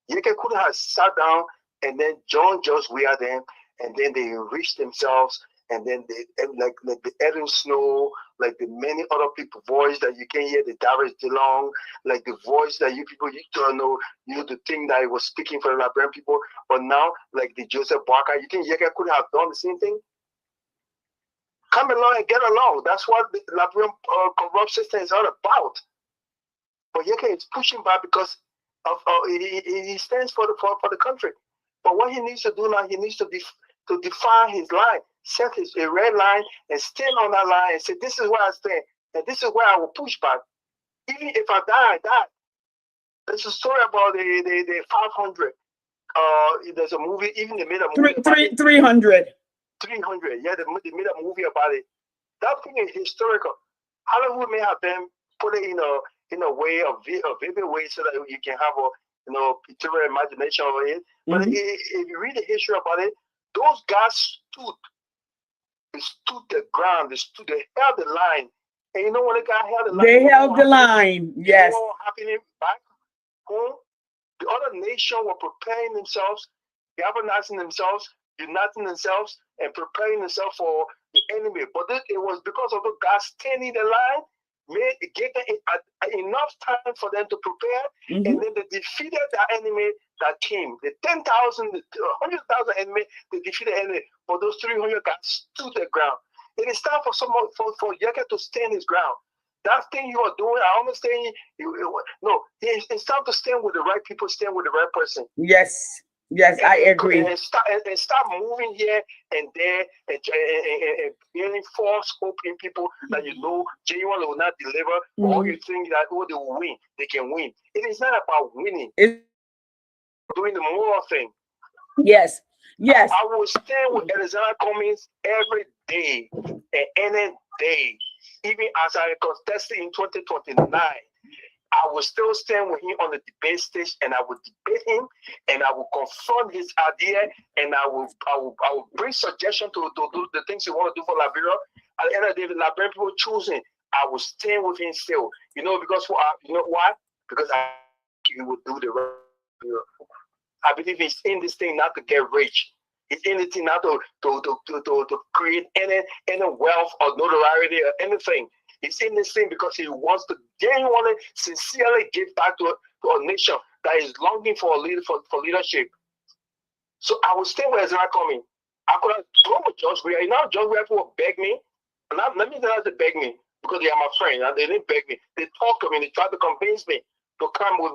Yeke could have sat down and then John just wear them, and then they enrich themselves, and then they like the Aaron Snow, like the many other people voice that you can hear, the Darius DeLong, like the voice that you people used to know, the thing that it was speaking for the Liberian people, but now like the Joseph Barker, you think Yeke could have done the same thing? Come along and get along. That's what the Liberian corrupt system is all about. But Yeke is pushing back because of he stands for the country. But what he needs to do now, he needs to define his line, set a red line, and stand on that line and say, "This is where I stand, and this is where I will push back. Even if I die, I die." There's a story about the 500. There's a movie. Even they made a movie. 300. 300. Yeah, they made a movie about it. That thing is historical. Hollywood may have been put it in a way, a vivid way, so that you can have a pictorial imagination of it. But if you read the history about it, those guys stood the ground. They held the line. And you know when the guy held the line? They held the line. Yes. You know what happening back home? The other nation were preparing themselves, galvanizing themselves, uniting themselves, and preparing themselves for the enemy. But it was because of the guys standing the line, gave them enough time for them to prepare, and then they defeated the enemy that came. The 10,000, 100,000 enemy, they defeated the enemy. But those 300 guys stood their ground. It is time for for Yeke to stand his ground. That thing you are doing, I understand. It's time to stand with the right people, stand with the right person. Yes, I agree. And start moving here and there and gaining false hope in people that genuinely will not deliver, or you think that they will win, they can win. It is not about winning. It's doing the moral thing. Yes. I will stand with Alexander Cummings every day and any day. Even as I contested in 2029, I will still stand with him on the debate stage, and I will debate him, and I will confront his idea, and I will bring suggestions to do the things he want to do for Liberia. At the end of the day, the Liberian people choosing, I will stand with him still. Because you know why? Because he will do the right. I believe he's in this thing not to get rich. He's in this thing not to create any wealth or notoriety or anything. He's in this thing because he wants to genuinely, sincerely give back to a nation that is longing for leadership. So I will stay where Ezra coming. I could have gone with George Weah. George Weah people beg me. And let me not beg me because they are my friend. And they didn't beg me. They talked to me. They tried to convince me to come with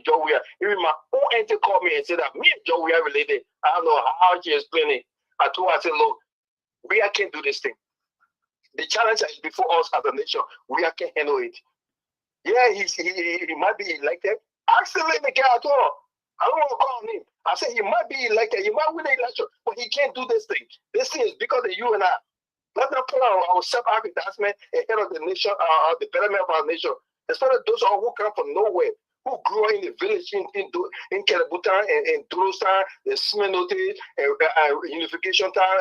Joe Weah. Even my own auntie called me and said that me and Joe Weah related. I don't know how she explained it. I told her, I said, look, Weah can't do this thing. The challenge is before us as a nation. Weah can't handle it. Yeah, he might be elected. Ask him in the guy at all. I don't want to call him. I said he might be elected. He might win the election, but he can't do this thing. This thing is because of you and I. Let's not put our self-aggrandizement ahead of the nation, the betterment of our nation. Especially those who come from nowhere. who grew in the village in Kelebutan and Dolosan, the Smenote, Unification Town,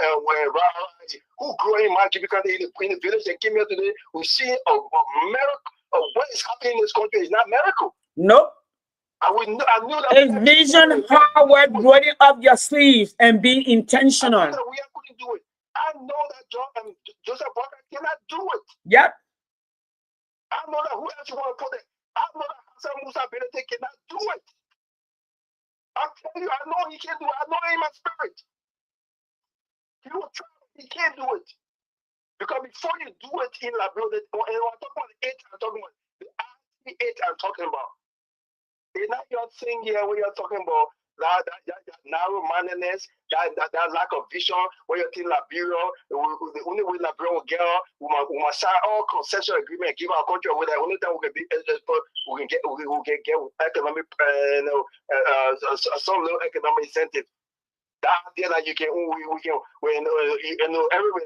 who grew in Magibikan in the village and came here today. We see a miracle of what is happening in this country is not miracle. Nope. I knew that. It's vision, hard work, rolling up your sleeves, and being intentional. I knew that we couldn't do it. I know that Joseph Walker cannot do it. Yep. I know that who else you want to put it. I know that Hassan Musa Benete cannot do it. I'm telling you, I know he can't do it. I know it in my spirit. He will try, he can't do it. Because before you do it in Labrador, and I'm talking about the 8 I'm talking about, the 8 I'm talking about. It's not your thing here where you're talking about that narrow-mindedness, that lack of vision, where you're thinking Liberia, the only way Liberia will get we must sign all concession agreement and give our country away. The only time we can be we can get economic some little economic incentive. That idea that you can everywhere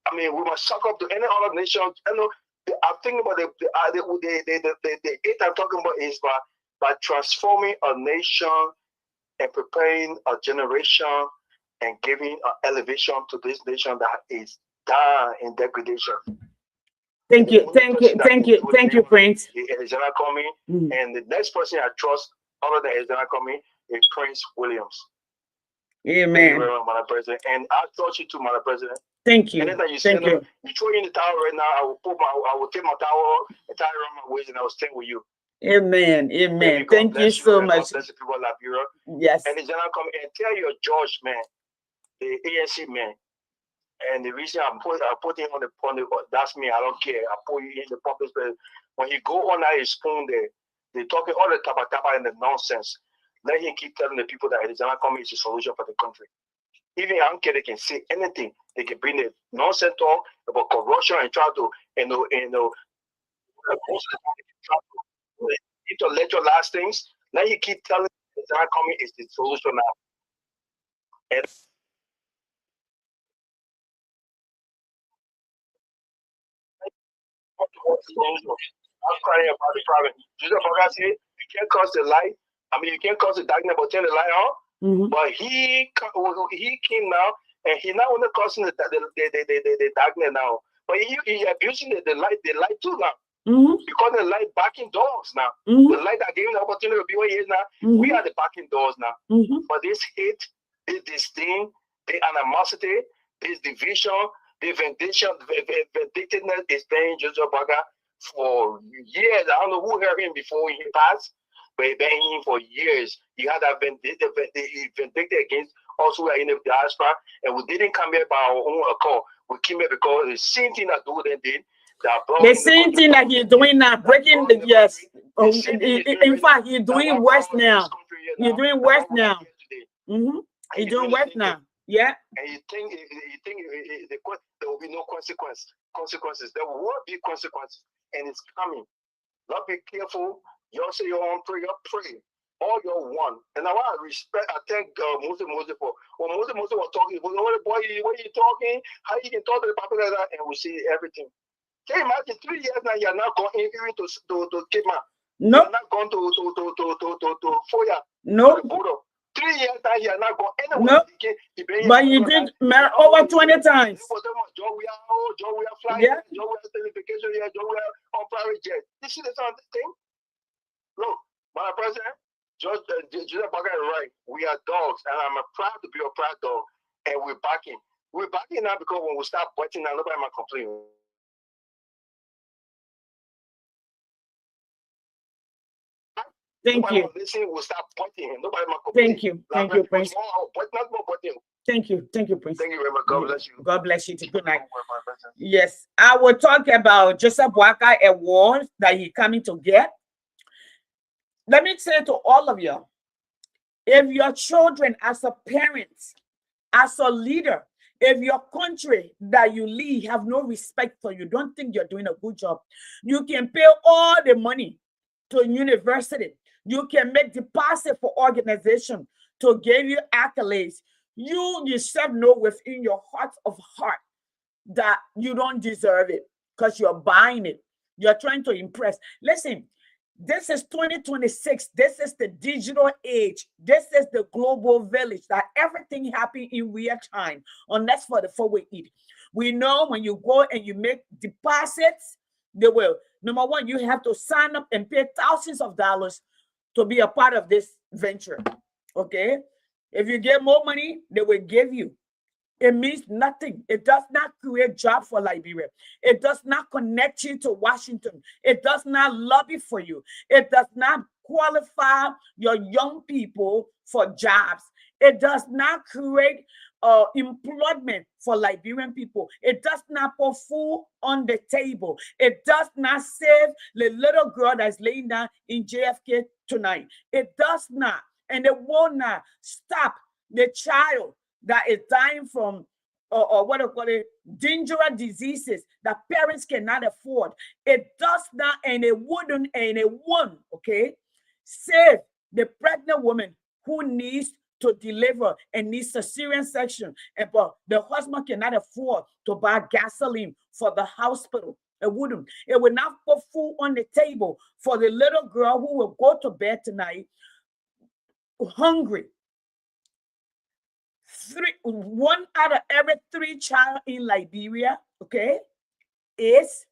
I mean we must suck up to any other nation. I'm thinking about the 8 I'm talking about is by transforming a nation and preparing a generation and giving an elevation to this nation that is down in degradation. Thank you, Prince. And the next person I trust other than Ezra coming is Prince Williams. Amen. Thank you very much, Madam President. And I trust you too, Madam President. Thank you. Anytime you Thank you. You throw in the towel right now, I will take my towel and tie it around my waist and I will stand with you. Amen. Amen. Thank you so much. Bless the people of Liberia. Yes. And the general come and tell your judge, man, the ANC man. And the reason I put him on the that's me, I don't care. I put you in the public space. When he go on that his spoon there, they talking all the tapa and the nonsense. Let him keep telling the people that the general come is the solution for the country. Even I don't care, they can say anything. They can bring the nonsense talk about corruption and try to, intellectualize things. Now you keep telling the general coming is the solution now. And I'm crying about the problem. Jesus Forgot said, you can't cause the light. I mean, you can't cause the darkness, but turn the light on. Mm-hmm. But he came now, and he not only causing the darkness now, but he abusing the light too now. Mm-hmm. Because the light backing doors now. Mm-hmm. The light that gave him the opportunity to be where he is now. Mm-hmm. We are the backing doors now. Mm-hmm. But this hate, this disdain, the animosity, this division, the vindictiveness is playing Joseph Baga for years. I don't know who heard him before he passed, but he been him for years. He had that vindictive against us who are in the diaspora, and we didn't come here by our own accord. We came here because the same thing that do then did. The same thing that he's doing now, breaking the yes. In fact, he's doing worse now. He's doing worse now. Mm-hmm. He's doing worse now. Yeah. And you think there will be no consequences. There will be consequences, and it's coming. Not be careful. Y'all say your own prayer, pray. All your one. And I want to respect. I thank Moses for when Moses was talking. Boy, what are you talking? How you can talk to the people like that? And we see everything. Can you imagine 3 years now? You're not going even to Kima. No. You're not going to Foya. No. 3 years now, you're not going anywhere. No. But you did over 20 times. Joe, we are flying. Yeah. Joe, we are taking vacation here. Joe, we are on private jet. You see this thing? Look, Madam President, Judge Baga is right. We are dogs, and I'm proud to be a proud dog. And we're backing. We're backing now because when we start biting now, nobody might complain. Thank you. We'll start pointing him. Nobody might complain. Thank you. Thank you, Prince. Thank you. Thank you, Prince. Thank you very much. God bless you. God bless you. Good night. Yes, I will talk about Joseph Walker award that he's coming to get. Let me say to all of you, if your children, as a parent, as a leader, if your country that you lead have no respect for you, don't think you're doing a good job, you can pay all the money to university. You can make deposit for organization to give you accolades. You yourself know within your heart of heart that you don't deserve it because you're buying it. You're trying to impress. Listen, This is 2026. This is the digital age. This is the global village that everything happens in real time, unless for the four we eat. We know when you go and you make deposits, they will. Number one, you have to sign up and pay thousands of dollars to be a part of this venture. Okay? If you get more money, they will give you. It means nothing. It does not create jobs for Liberia. It does not connect you to Washington. It does not lobby for you. It does not qualify your young people for jobs. It does not create employment for Liberian people. It does not put food on the table. It does not save the little girl that's laying down in JFK tonight. It does not. And it will not stop the child that is dying from or what do you call it, dangerous diseases that parents cannot afford. It does not, and it wouldn't, and it won't, okay, save the pregnant woman who needs to deliver and needs a cesarean section, and but the husband cannot afford to buy gasoline for the hospital. It wouldn't. It would not put food on the table for the little girl who will go to bed tonight hungry. One out of every 3 child in Liberia, okay, is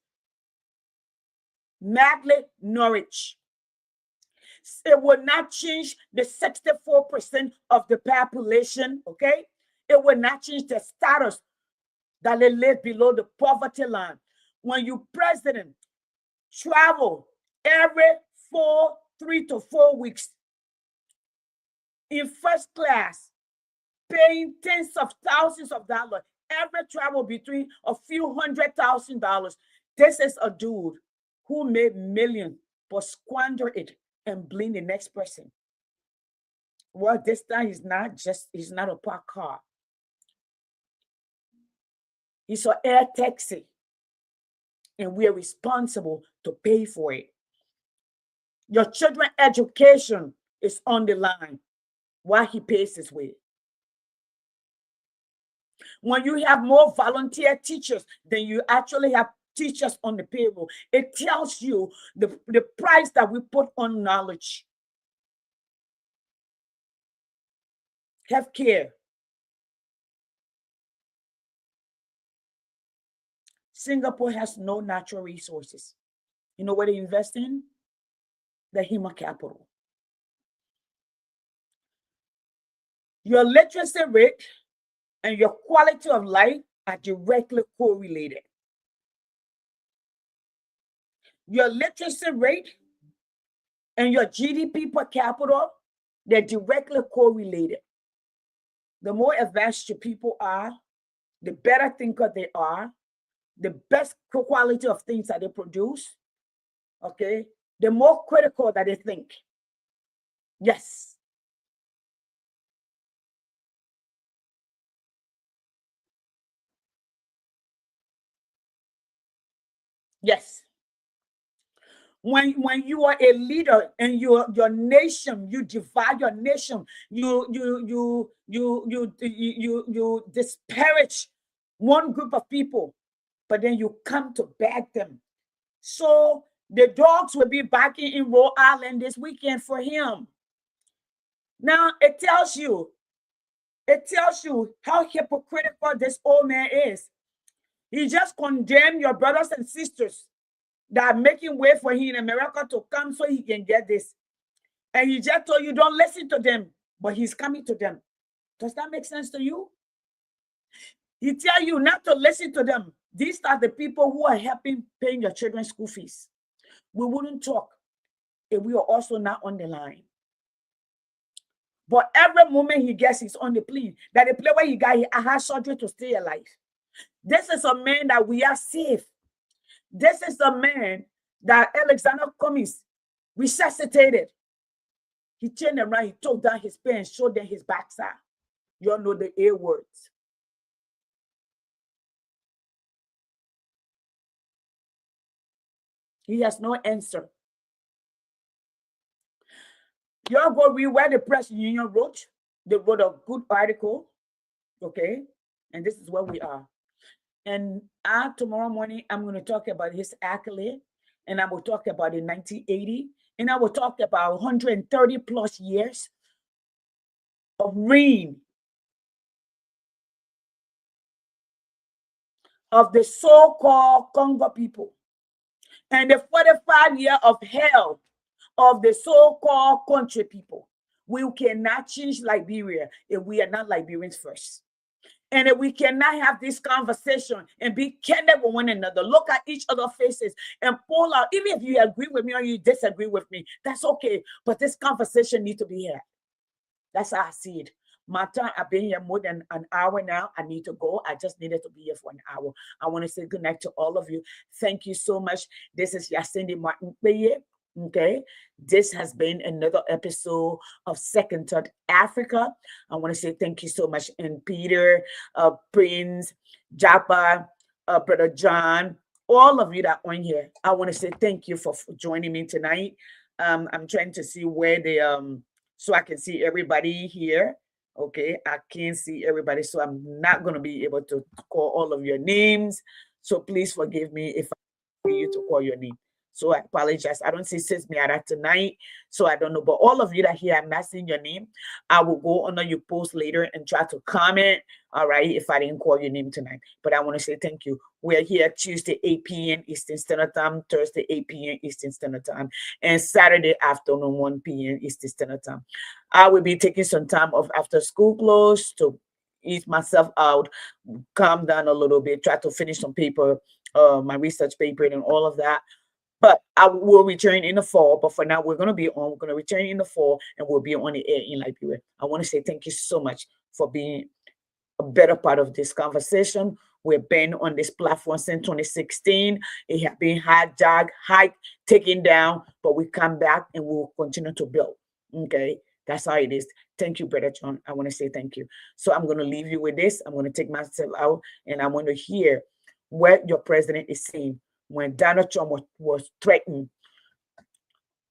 malnourished. It will not change the 64% of the population, okay? It will not change the status that they live below the poverty line. When you president travel every 3 to 4 weeks in first class, paying tens of thousands of dollars, every travel between a few $100,000. This is a dude who made millions but squander it and blame the next person. Well, this time he's not a parked car. He's an air taxi. And we are responsible to pay for it. Your children's education is on the line while he pays his way. When you have more volunteer teachers than you actually have teachers on the payroll, it tells you the price that we put on knowledge. Healthcare. Singapore has no natural resources. You know what they invest in? The human capital. Your literacy rate and your quality of life are directly correlated. Your literacy rate and your GDP per capita, they're directly correlated. The more advanced your people are, the better thinker they are, the best quality of things that they produce, okay, the more critical that they think. Yes. Yes. When you are a leader and your nation, you divide your nation, you disparage one group of people, but then you come to back them. So the dogs will be back in Rhode Island this weekend for him. Now it tells you how hypocritical this old man is. He just condemned your brothers and sisters that are making way for him in America to come so he can get this. And he just told you, don't listen to them, but he's coming to them. Does that make sense to you? He tell you not to listen to them. These are the people who are helping paying your children's school fees. We wouldn't talk if we are also not on the line. But every moment he gets, he's on the plane. That the plane where he had surgery to stay alive. This is a man that we are safe. This is the man that Alexander Cummings resuscitated. He turned around, he took down his pants, showed them his backside. You all know the A words. He has no answer. Y'all go read where the press union wrote. They wrote a good article, okay? And this is where we are. And tomorrow morning, I'm going to talk about his accolade, and I will talk about in 1980 And I will talk about 130 plus years of reign of the so-called Congo people, and the 45 years of hell of the so-called country people. We cannot change Liberia if we are not Liberians first. And if we cannot have this conversation and be candid with one another, look at each other's faces and pull out, even if you agree with me or you disagree with me, that's okay. But this conversation needs to be had. That's how I see it. My time, I've been here more than an hour now. I need to go. I just needed to be here for an hour. I want to say good night to all of you. Thank you so much. This is Yasindi Martin. Okay, this has been another episode of Second Thought Africa. I want to say thank you so much. And Peter, Prince, Japa, Brother John, all of you that are on here, I want to say thank you for joining me tonight. I'm trying to see where the so I can see everybody here. Okay, I can't see everybody, so I'm not going to be able to call all of your names. So please forgive me if I need you to call your name. So I apologize. I don't see Sis Miara tonight, so I don't know. But all of you that here, I'm not seeing your name. I will go under your post later and try to comment, all right, if I didn't call your name tonight. But I want to say thank you. We're here Tuesday, 8 p.m. Eastern Standard Time, Thursday, 8 p.m. Eastern Standard Time, and Saturday afternoon, 1 p.m. Eastern Standard Time. I will be taking some time off after school close to ease myself out, calm down a little bit, try to finish some paper, my research paper and all of that. But I will return in the fall. But for now, we're going to return in the fall, and we'll be on the air in Liberia. I want to say thank you so much for being a better part of this conversation. We've been on this platform since 2016. It has been hijacked, hiked, taken down, but we come back and we'll continue to build. Okay, that's how it is. Thank you, Brother John. I want to say thank you. So I'm going to leave you with this. I'm going to take myself out, and I want to hear what your president is saying. When Donald Trump was threatened,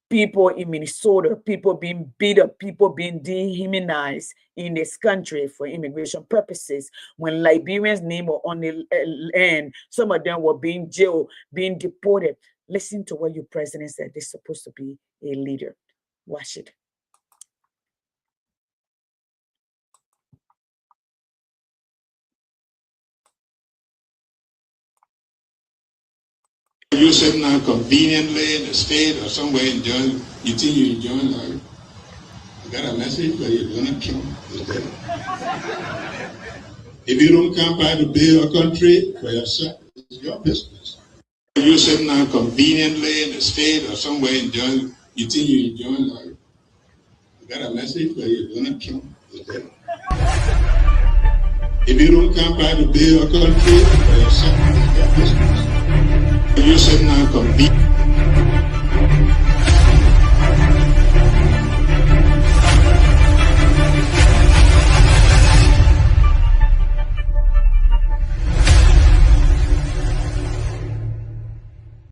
people in Minnesota, people being beat up, people being dehumanized in this country for immigration purposes. When Liberians' name were on the land, some of them were being jailed, being deported. Listen to what your president said. They're supposed to be a leader. Watch it. You're sitting down conveniently in the state or somewhere enjoying, you think you're enjoying life. I got a message for you, Donald Trump is dead. If you don't come by to build a country for yourself, it's your business. You're sitting down conveniently in the state or somewhere enjoying, you think you're enjoying life. I got a message for you, Donald Trump is dead. If you don't come by to build a country for yourself, it's your business. You're sitting down conveniently.